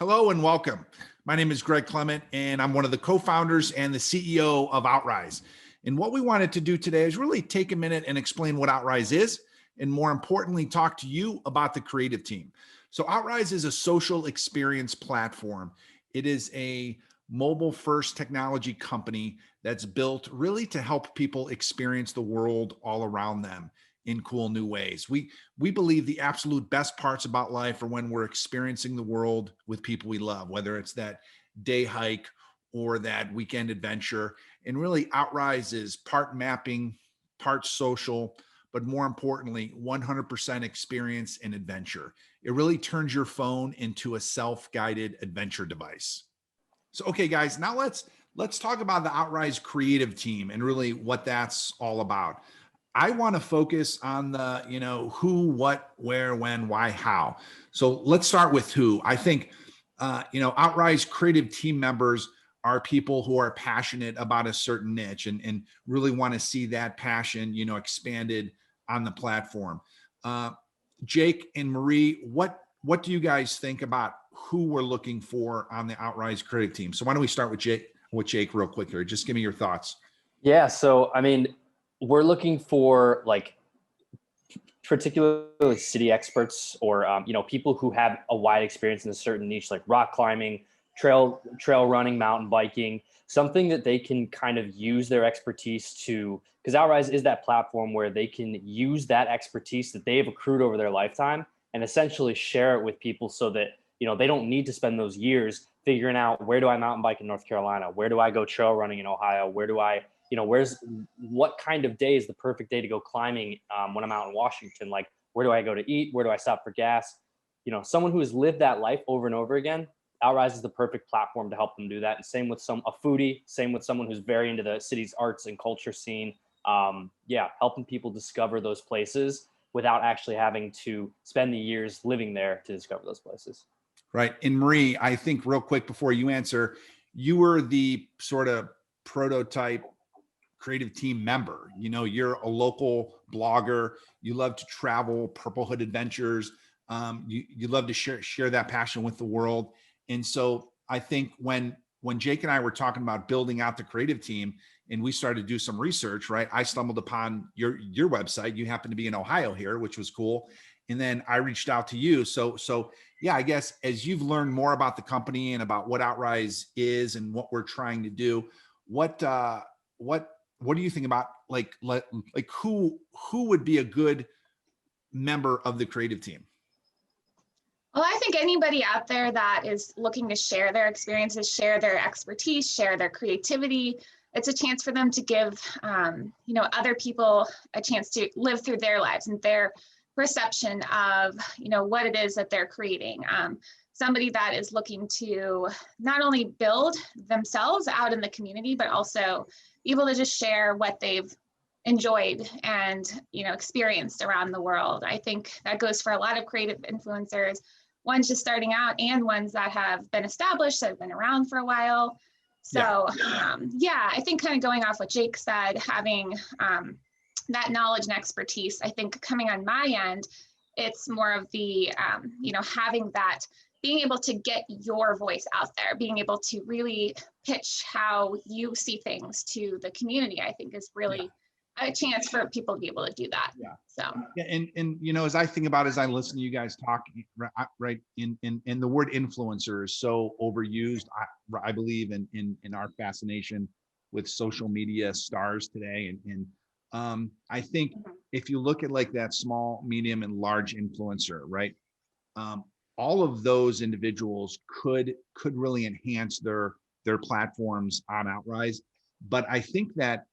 Hello and welcome. My name is Greg Clement, and I'm one of the co-founders and the CEO of outRise. And what we wanted to do today is really take a minute and explain what outRise is, and more importantly, talk to you about the creative team. So outRise is a social experience platform. It is a mobile-first technology company that's built really to help people experience the world all around them in cool new ways. We believe the absolute best parts about life are when we're experiencing the world with people we love, whether it's that day hike or that weekend adventure. And really, outRise is part mapping, part social, but more importantly, 100% experience and adventure. It really turns your phone into a self-guided adventure device. So, okay, guys, now let's talk about the outRise creative team and really what that's all about. I want to focus on the, who, what, where, when, why, how. So let's start with who. I think, outRise creative team members are people who are passionate about a certain niche and really want to see that passion, expanded on the platform. Jake and Marie, what do you guys think about who we're looking for on the outRise creative team? So why don't we start with Jake real quick here? Just give me your thoughts. Yeah. So, we're looking for particularly city experts or people who have a wide experience in a certain niche, like rock climbing, trail running, mountain biking, something that they can kind of use their expertise to, because outRise is that platform where they can use that expertise that they've accrued over their lifetime and essentially share it with people so that they don't need to spend those years figuring out, where do I mountain bike in North Carolina, where do I go trail running in Ohio, where do I what kind of day is the perfect day to go climbing when I'm out in Washington? Like, where do I go to eat? Where do I stop for gas? Someone who has lived that life over and over again, outRise is the perfect platform to help them do that. And same with a foodie, same with someone who's very into the city's arts and culture scene. Helping people discover those places without actually having to spend the years living there to discover those places. Right. And Marie, I think real quick before you answer, you were the sort of prototype creative team member. You're a local blogger. You love to travel, Purple Hood Adventures. You love to share that passion with the world. And so I think when Jake and I were talking about building out the creative team and we started to do some research, right, I stumbled upon your website. You happen to be in Ohio here, which was cool. And then I reached out to you. So yeah, I guess as you've learned more about the company and about what outRise is and what we're trying to do, what do you think about like who would be a good member of the creative team? Well, I think anybody out there that is looking to share their experiences, share their expertise, share their creativity, it's a chance for them to give, other people a chance to live through their lives and their perception of, what it is that they're creating. Somebody that is looking to not only build themselves out in the community, but also be able to just share what they've enjoyed and experienced around the world. I think that goes for a lot of creative influencers, ones just starting out and ones that have been established, that have been around for a while. So I think kind of going off what Jake said, having that knowledge and expertise, I think coming on my end, it's more of the, having that, being able to get your voice out there, being able to really pitch how you see things to the community, I think is really a chance for people to be able to do that. Yeah. So yeah, and as I think about, as I listen to you guys talk, right, in the word influencer is so overused. I believe in our fascination with social media stars today, and I think if you look at like that small, medium, and large influencer, right, all of those individuals could really enhance their platforms on outRise. But I think that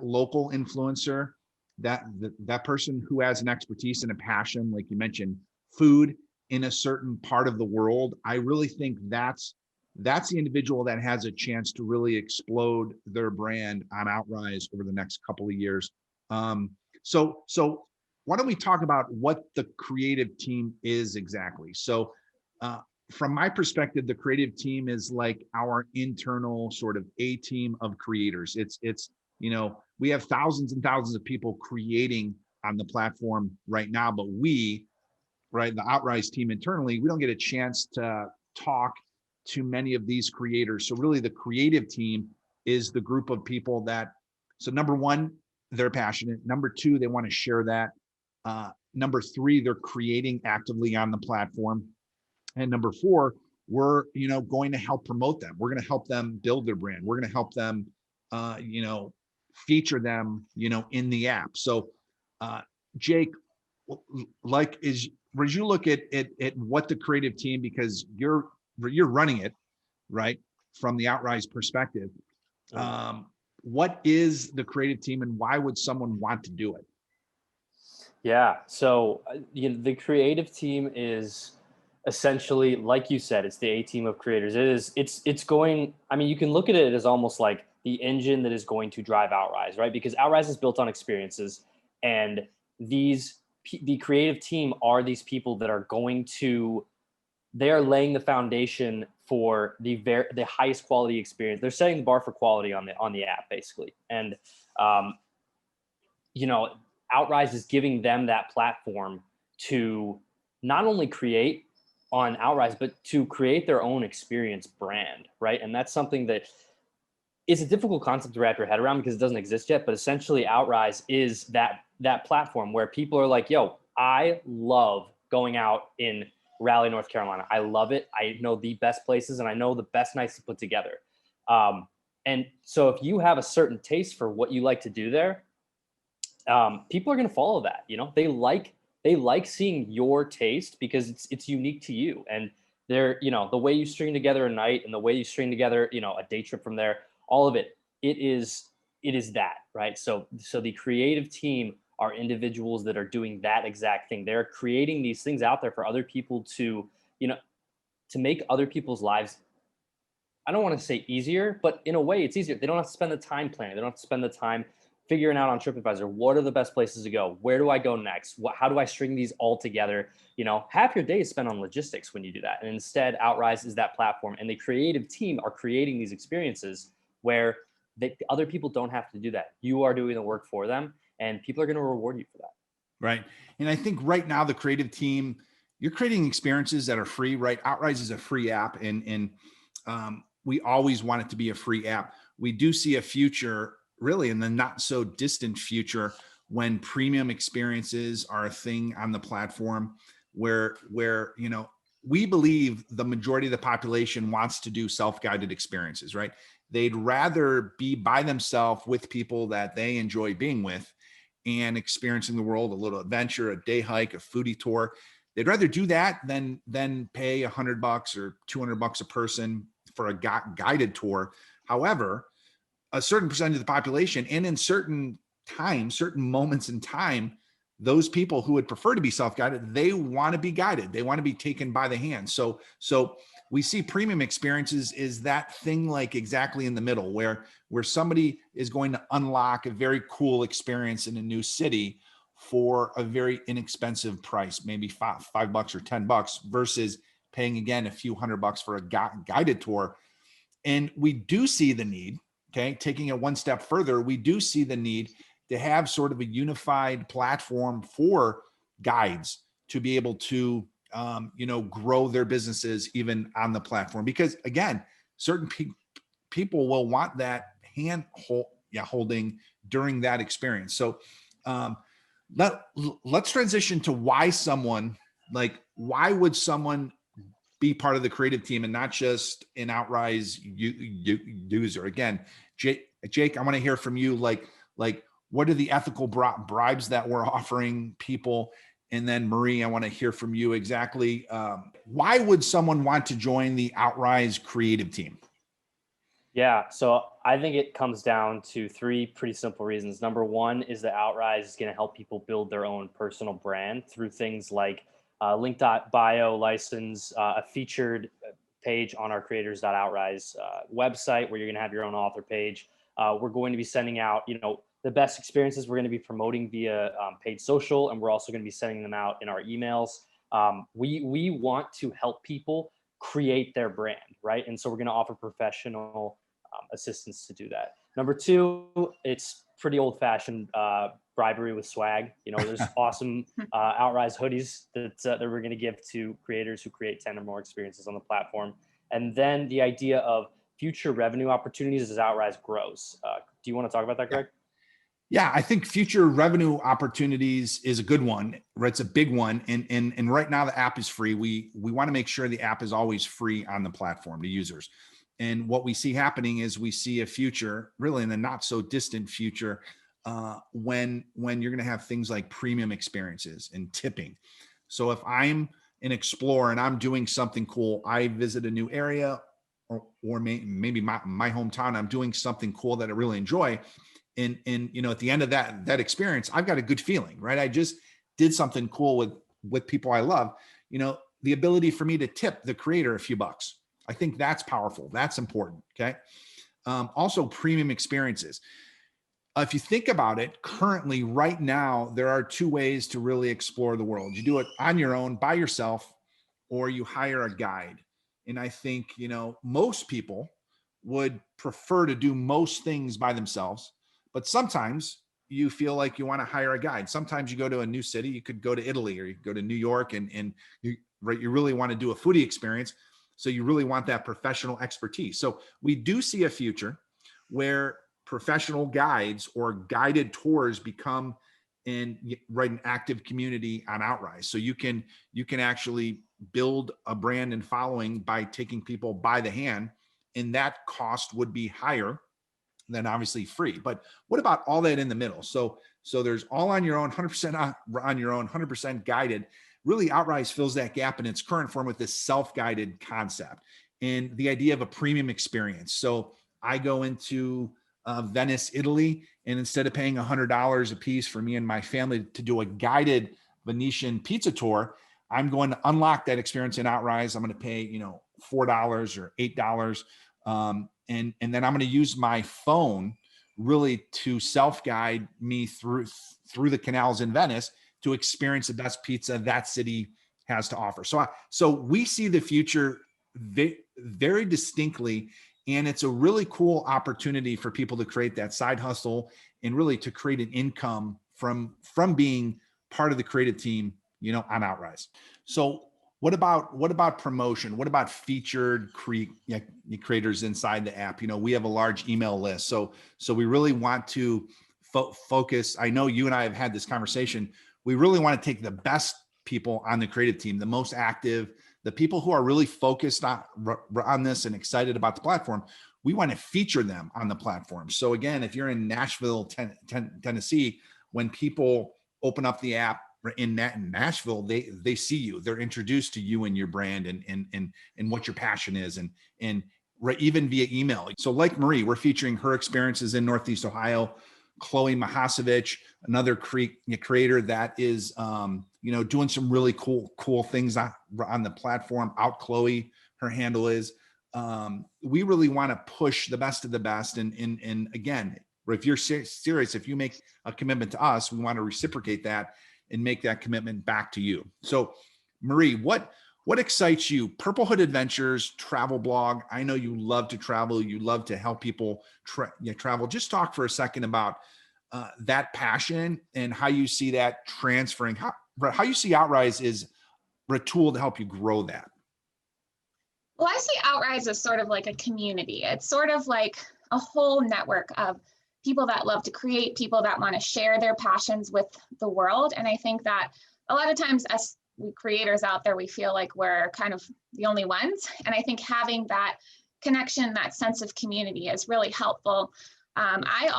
local influencer, that person who has an expertise and a passion, like you mentioned, food in a certain part of the world, I really think that's the individual that has a chance to really explode their brand on outRise over the next couple of years. So why don't we talk about what the creative team is exactly? So from my perspective, the creative team is like our internal sort of A team of creators. It's we have thousands and thousands of people creating on the platform right now, but we, right, the outRise team internally, we don't get a chance to talk to many of these creators. So really the creative team is the group of people that, so number one, they're passionate. Number two, they want to share that. Number three, they're creating actively on the platform. And number four, we're, going to help promote them. We're going to help them build their brand. We're going to help them, feature them, in the app. So, Jake, like, as you look at what the creative team, because you're running it, right, from the outRise perspective. What is the creative team, and why would someone want to do it? Yeah. So the creative team is essentially, like you said, it's the A team of creators. It's going, I mean, you can look at it as almost like the engine that is going to drive outRise, right? Because outRise is built on experiences, and the creative team are these people that are going to, they are laying the foundation for the highest quality experience. They're setting the bar for quality on the app, basically. And you know, outRise is giving them that platform to not only create on outRise, but to create their own experience brand, right? And that's something that is a difficult concept to wrap your head around because it doesn't exist yet. But essentially, outRise is that platform where people are like, "Yo, I love going out in Raleigh, North Carolina. I love it. I know the best places and I know the best nights to put together." And so, if you have a certain taste for what you like to do there, people are going to follow that. They like seeing your taste because it's unique to you. And they're, the way you string together a night and the way you string together, a day trip from there, all of it, it is that, right? So the creative team are individuals that are doing that exact thing. They're creating these things out there for other people to, to make other people's lives, I don't want to say easier, but in a way it's easier. They don't have to spend the time planning. They don't have to spend the time figuring out on TripAdvisor, what are the best places to go? Where do I go next? How do I string these all together? Half your day is spent on logistics when you do that. And instead, outRise is that platform, and the creative team are creating these experiences where other people don't have to do that. You are doing the work for them, and people are going to reward you for that. Right. And I think right now the creative team, you're creating experiences that are free, right? outRise is a free app, and we always want it to be a free app. We do see a future, really in the not so distant future, when premium experiences are a thing on the platform, where we believe the majority of the population wants to do self-guided experiences, right? They'd rather be by themselves with people that they enjoy being with and experiencing the world, a little adventure, a day hike, a foodie tour. They'd rather do that than pay $100 or $200 a person for a guided tour. However, a certain percentage of the population, and in certain times, certain moments in time, those people who would prefer to be self-guided, they want to be guided. They want to be taken by the hand. So we see premium experiences is that thing, like exactly in the middle, where somebody is going to unlock a very cool experience in a new city for a very inexpensive price, maybe $5 or $10, versus paying, again, a few $100 for a guided tour. And we do see the need, okay, taking it one step further, we do see the need to have sort of a unified platform for guides to be able to, grow their businesses even on the platform. Because again, certain people will want that holding during that experience. So let's transition to why would someone be part of the creative team and not just an outRise user? Again, Jake, I want to hear from you. Like, what are the ethical bribes that we're offering people? And then Marie, I want to hear from you exactly. Why would someone want to join the outRise creative team? Yeah, so I think it comes down to three pretty simple reasons. Number one is that outRise is going to help people build their own personal brand through things like link.bio license, a featured page on our creators.outrise website where you're going to have your own author page. We're going to be sending out, the best experiences we're going to be promoting via paid social, and we're also going to be sending them out in our emails. We want to help people create their brand, right? And so we're going to offer professional assistance to do that. Number two, it's pretty old-fashioned bribery with swag. There's awesome outRise hoodies that we're going to give to creators who create 10 or more experiences on the platform. And then the idea of future revenue opportunities as outRise grows. Do you want to talk about that, Greg? Yeah, I think future revenue opportunities is a good one, right? It's a big one. And right now the app is free. We want to make sure the app is always free on the platform to users. And what we see happening is we see a future, really in the not so distant future, when you're going to have things like premium experiences and tipping. So if I'm an explorer and I'm doing something cool, I visit a new area or maybe my hometown, I'm doing something cool that I really enjoy. And at the end of that experience, I've got a good feeling, right? I just did something cool with people I love. The ability for me to tip the creator a few bucks. I think that's powerful. That's important. Okay. Also premium experiences. If you think about it, currently right now, there are two ways to really explore the world. You do it on your own by yourself, or you hire a guide. And I think, most people would prefer to do most things by themselves, but sometimes you feel like you want to hire a guide. Sometimes you go to a new city, you could go to Italy or you could go to New York and you really want to do a foodie experience. So you really want that professional expertise. So we do see a future where professional guides or guided tours become an active community on outRise. So you can actually build a brand and following by taking people by the hand, and that cost would be higher than obviously free. But what about all that in the middle? So there's all on your own, 100% on your own, 100% guided. Really, outRise fills that gap in its current form with this self-guided concept and the idea of a premium experience. So I go into Venice, Italy, and instead of paying $100 a piece for me and my family to do a guided Venetian pizza tour, I'm going to unlock that experience in outRise. I'm going to pay, $4 or $8. And then I'm going to use my phone really to self-guide me through the canals in Venice to experience the best pizza that city has to offer. So we see the future very distinctly, and it's a really cool opportunity for people to create that side hustle and really to create an income from being part of the creative team, on outRise. So what about promotion? What about featured creators inside the app? We have a large email list. So we really want to focus. I know you and I have had this conversation. We really want to take the best people on the creative team, the most active, the people who are really focused on this and excited about the platform. We want to feature them on the platform. So again, if you're in Nashville, Tennessee, when people open up the app in Nashville, they see you, they're introduced to you and your brand and what your passion is, and even via email. So like Marie, we're featuring her experiences in Northeast Ohio. Chloe Mahasevich, another creator that is, doing some really cool things on the platform. Out Chloe, her handle is. We really want to push the best of the best. And again, if you're serious, if you make a commitment to us, we want to reciprocate that and make that commitment back to you. So Marie, what excites you? Purple Hood Adventures travel blog. I know you love to travel. You love to help people travel. Just talk for a second about that passion and how you see that transferring, how you see outRise is a tool to help you grow that. Well, I see outRise as sort of like a community. It's sort of like a whole network of people that love to create, people that want to share their passions with the world. And I think that a lot of times as creators out there, we feel like we're kind of the only ones. And I think having that connection, that sense of community is really helpful. I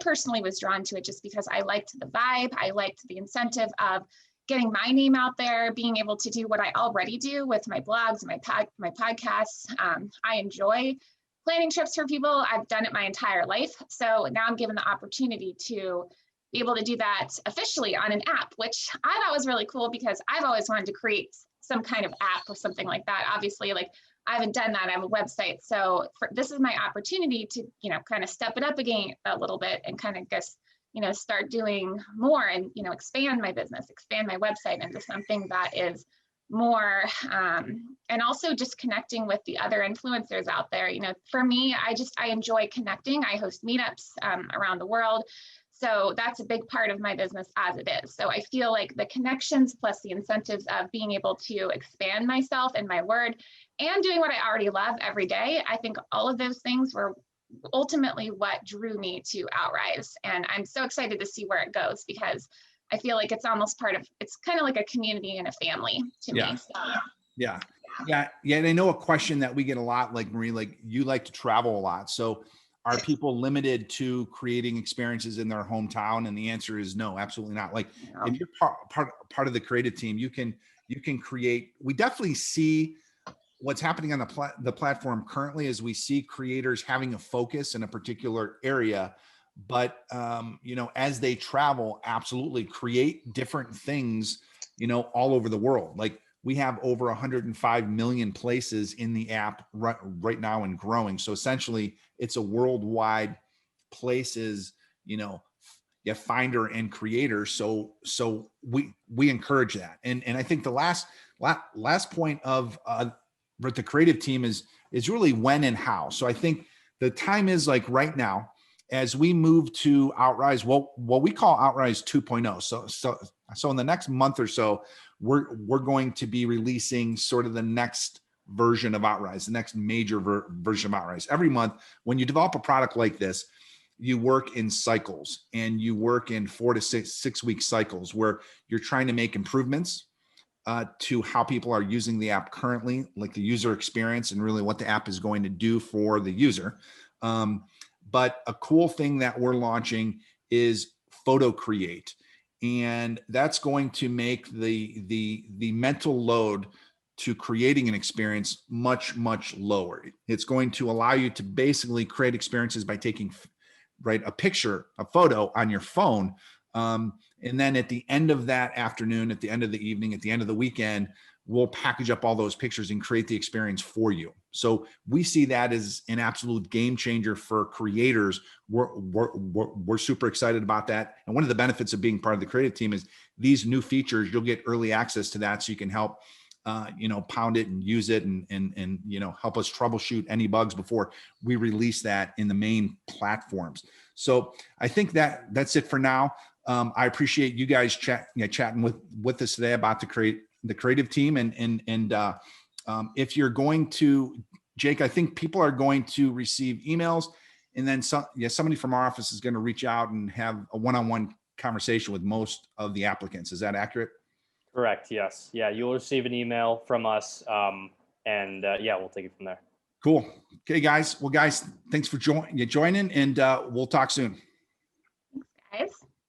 personally was drawn to it just because I liked the vibe. I liked the incentive of getting my name out there, being able to do what I already do with my blogs and my podcasts. I enjoy planning trips for people. I've done it my entire life. So now I'm given the opportunity to be able to do that officially on an app, which I thought was really cool because I've always wanted to create some kind of app or something like that. Obviously, like I haven't done that. I have a website. So this is my opportunity to, kind of step it up again a little bit and kind of just, start doing more and, expand my business, expand my website into something that is more, and also just connecting with the other influencers out there. For me, I enjoy connecting. I host meetups around the world. So that's a big part of my business as it is. So I feel like the connections plus the incentives of being able to expand myself and my word and doing what I already love every day, I think all of those things were ultimately what drew me to outRise. And I'm so excited to see where it goes, because I feel like it's almost it's kind of like a community and a family to me. So, Yeah. And I know a question that we get a lot, like Marie, like you like to travel a lot. So are people limited to creating experiences in their hometown? And the answer is no, absolutely not. Like if you're part of the creative team, you can create. We definitely see what's happening on the platform currently is we see creators having a focus in a particular area, but as they travel, absolutely create different things, all over the world. Like we have over 105 million places in the app right now and growing. So essentially it's a worldwide places, finder and creator. So we encourage that. And I think the last point of the creative team is really when and how. So I think the time is like right now as we move to outRise, what we call outRise 2.0. So in the next month or so, we're going to be releasing sort of the next version of outRise, the next major version of outRise. Every month, when you develop a product like this, you work in cycles, and you work in 4 to 6 week cycles where you're trying to make improvements to how people are using the app currently, like the user experience and really what the app is going to do for the user. But a cool thing that we're launching is Photo Create. And that's going to make the mental load to creating an experience much, much lower. It's going to allow you to basically create experiences by taking a picture, a photo on your phone. And then at the end of that afternoon, at the end of the evening, at the end of the weekend, we'll package up all those pictures and create the experience for you. So we see that as an absolute game changer for creators. We're super excited about that. And one of the benefits of being part of the creative team is these new features, you'll get early access to that, so you can help pound it and use it and help us troubleshoot any bugs before we release that in the main platforms. So I think that's it for now. I appreciate you guys chatting with us today about the creative team. And if you're going to, Jake, I think people are going to receive emails, and then somebody from our office is going to reach out and have a one-on-one conversation with most of the applicants. Is that accurate? Correct. Yes. Yeah. You'll receive an email from us. And we'll take it from there. Cool. Okay, guys. Well, guys, thanks for joining, and we'll talk soon. Thanks, guys.